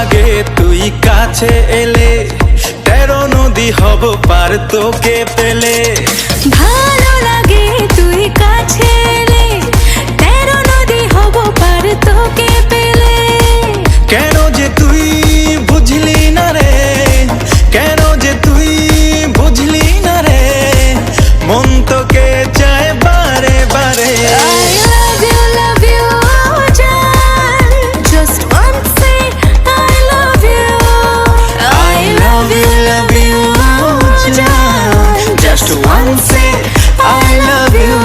লাগে তুই কাছে এলে, 13 নদী হব পার তোকে পেলে। ভালো লাগে তুই কাছে এলে, 13 নদী হব পার তোকে পেলে। কেন যে তুই বুঝলি না রে, কেন যে তুই বুঝলি না রে, মন তোকে চায় বারে বারে। love you, জান, just once say I love you, love you, জান, just once say I love you.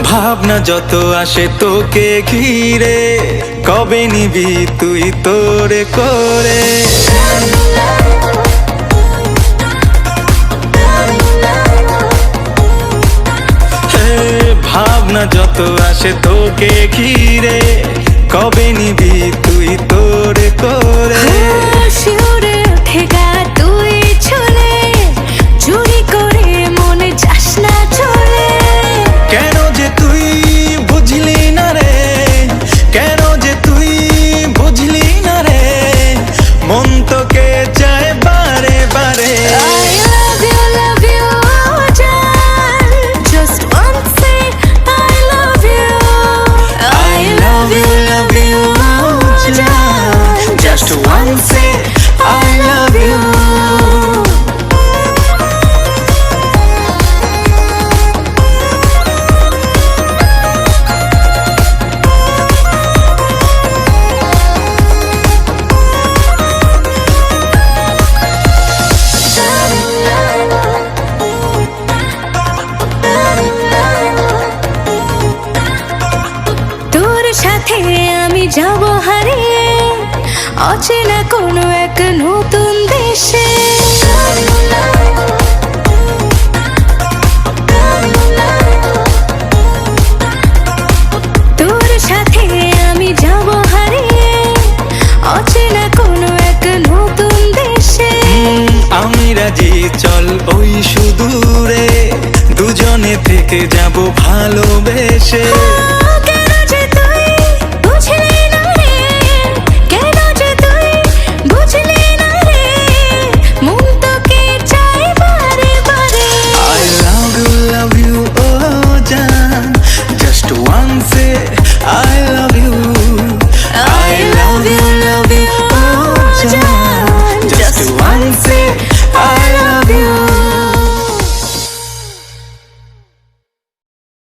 ভাবনা যত আসে তোকে ঘিরে, কবে নিবি তুই তোরে করে। ভাবনা যত আসে তোকে ঘিরে, কবে নিবি তুই তোরে করে। শিউরে ওঠে গা তুই ছুলে, চুরি করে মনে যাস না চলে। কেন যে তুই বুঝলি না রে, কেন যে তুই বুঝলি না রে, মন তোকে চায় বারে বারে। love you, জান, just once say I love you, love you, জান, just once say I love you. তোর সাথে আমি যাব হারিয়ে, অচেনা কোনো এক নতুন দেশে। তোর সাথে আমি যাব হারিয়ে, অচেনা কোনো এক নতুন দেশে। আমি রাজি, চল ওই সুদূরে, দুজনে থেকে যাব ভালোবেসে।